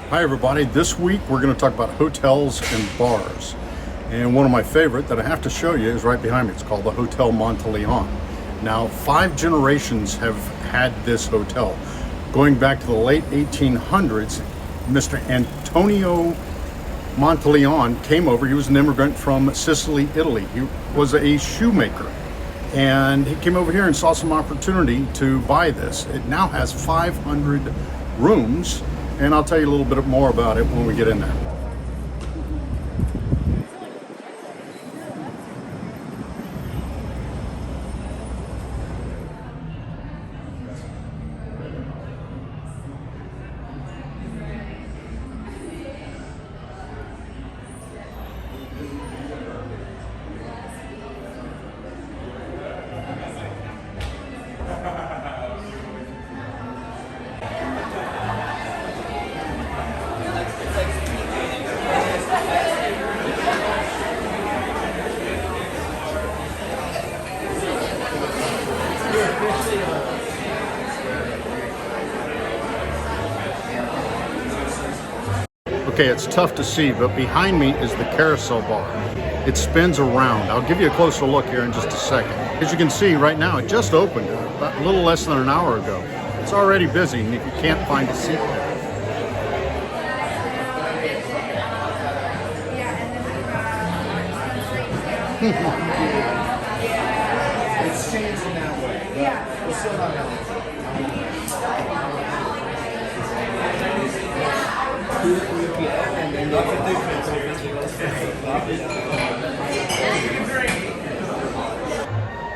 Hi everybody, this week we're going to talk about hotels and bars. And one of my favorite that I have to show you is right behind me. It's called the Hotel Monteleon. Now, 5 generations have had this hotel. Going back to the late 1800s, Mr. Antonio Monteleon came over. He was an immigrant from Sicily, Italy. He was a shoemaker. And he came over here and saw some opportunity to buy this. It now has 500 rooms. And I'll tell you a little bit more about it when we get in there. Okay, it's tough to see, but behind me is the Carousel Bar. It spins around. I'll give you a closer look here in just a second. As you can see right now, it just opened about a little less than an hour ago. It's already busy, and if you can't find a seat there. It's changed in that way. Yeah. We're still not eligible.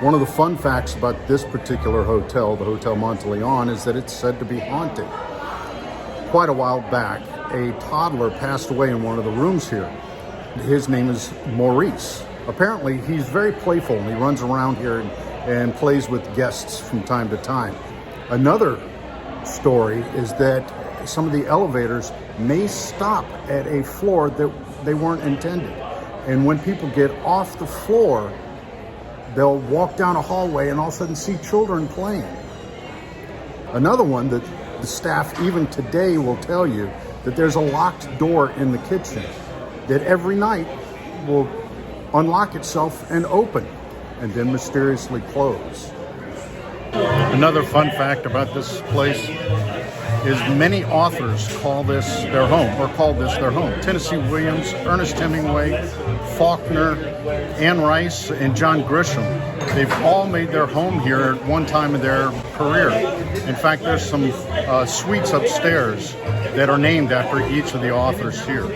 One of the fun facts about this particular hotel, the Hotel Monteleon, is that it's said to be haunted. Quite a while back, a toddler passed away in one of the rooms here. His name is Maurice. Apparently, he's very playful and he runs around here and plays with guests from time to time. Another story is that some of the elevators may stop at a floor that they weren't intended. And when people get off the floor, they'll walk down a hallway and all of a sudden see children playing. Another one that the staff even today will tell you that there's a locked door in the kitchen that every night will unlock itself and open and then mysteriously close. Another fun fact about this place is many authors call this their home, or called this their home. Tennessee Williams, Ernest Hemingway, Faulkner, Anne Rice, and John Grisham. They've all made their home here at one time in their career. In fact, there's some suites upstairs that are named after each of the authors here.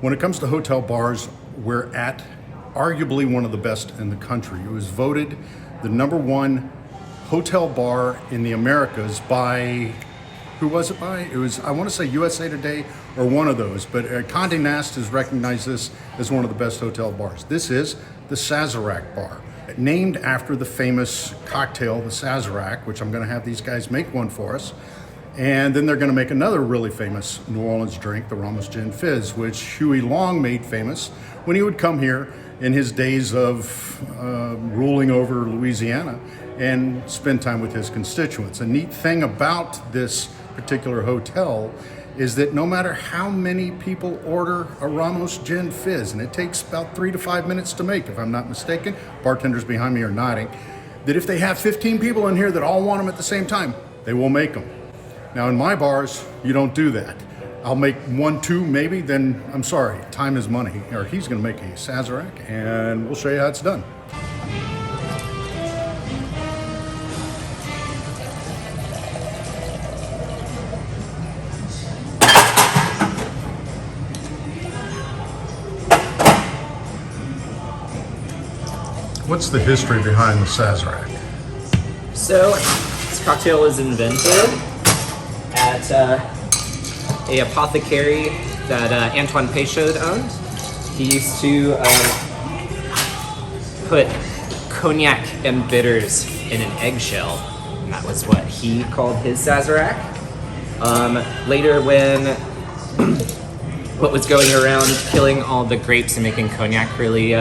When it comes to hotel bars, we're at arguably one of the best in the country. It was voted the #1 hotel bar in the Americas by, who was it by? It was, I want to say USA Today or one of those, but Condé Nast has recognized this as one of the best hotel bars. This is the Sazerac Bar, named after the famous cocktail, the Sazerac, which I'm going to have these guys make one for us. And then they're going to make another really famous New Orleans drink, the Ramos Gin Fizz, which Huey Long made famous when he would come here in his days of ruling over Louisiana and spend time with his constituents. A neat thing about this particular hotel is that no matter how many people order a Ramos Gin Fizz, and it takes about 3 to 5 minutes to make, if I'm not mistaken, bartenders behind me are nodding, that if they have 15 people in here that all want them at the same time, they will make them. Now in my bars, you don't do that. I'll make 1, 2 maybe, then I'm sorry, time is money. Or he's gonna make a Sazerac and we'll show you how it's done. What's the history behind the Sazerac? So, this cocktail was invented at a apothecary that Antoine Peychaud owned. He used to put cognac and bitters in an eggshell and that was what he called his Sazerac. Later, when what was going around killing all the grapes and making cognac really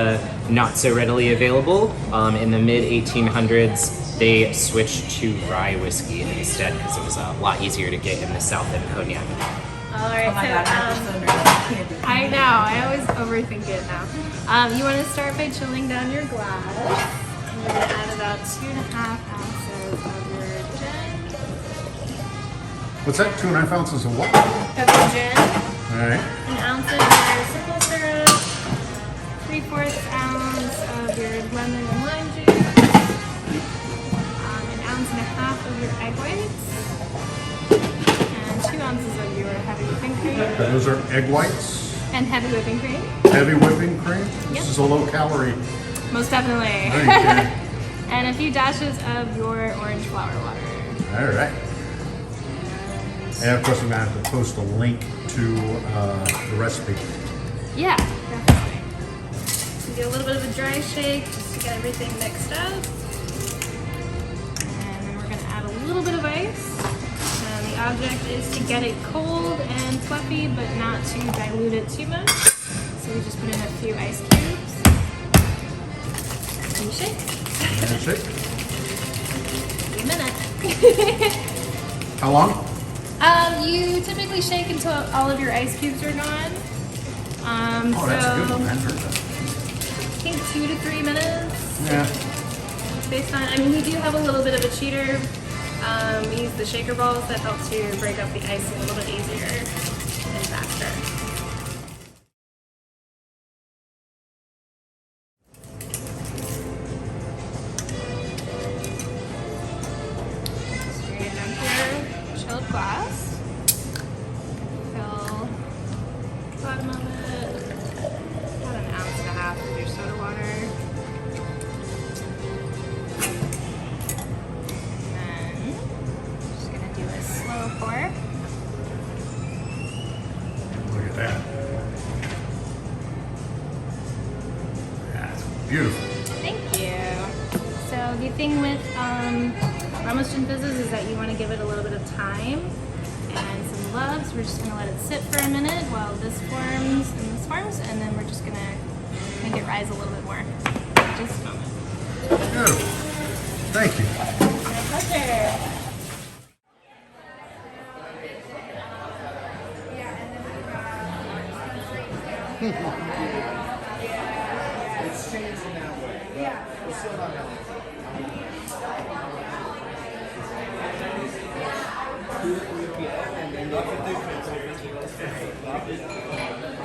not so readily available, in the mid 1800s, they switched to rye whiskey instead because it was a lot easier to get in the South than cognac. All right, Oh my so God, I'm just so nervous. I can't do this. I know, I always overthink it now. You want to start by chilling down your glass. And you're going to add about 2.5 ounces of your gin. What's that? 2.5 ounces of what? Of your gin. All right. An ounce of your simple syrup. 3/4 ounce of your lemon and lime juice. An ounce and a half of your egg whites. And 2 ounces of your heavy whipping cream. Those are egg whites, And heavy whipping cream. heavy whipping cream. Yep. This is a low calorie. Most definitely. Okay. And a few dashes of your orange flower water. All right. And of course, I'm gonna have to post a link to the recipe. Yeah, definitely. So do a little bit of a dry shake just to get everything mixed up. And then we're gonna add a little bit of ice. And the object is to get it cold and fluffy, but not to dilute it too much. So we just put in a few ice cubes. And shake. And shake. A minute. How long? You typically shake until all of your ice cubes are gone. Oh, that's a good one. I hadn't heard that. I think 2 to 3 minutes. Yeah. Based on, I mean, we do have a little bit of a cheater. We use the shaker balls that help to break up the ice a little bit easier and faster. So you're gonna dump your chilled glass. Fill the bottom of it. About an ounce and a half of your soda water. And then just gonna do a slow pour. Look at that. That's beautiful. Thank you. So the thing with Ramos Gin Fizzes is that you want to give it a little bit of time and some love. So we're just gonna let it sit for a minute while this forms and this forms, and then we're just gonna make it rise a little bit more. Just a moment. Beautiful. Thank you. My pleasure. It's changing that way. Yeah. We're still not having it. And then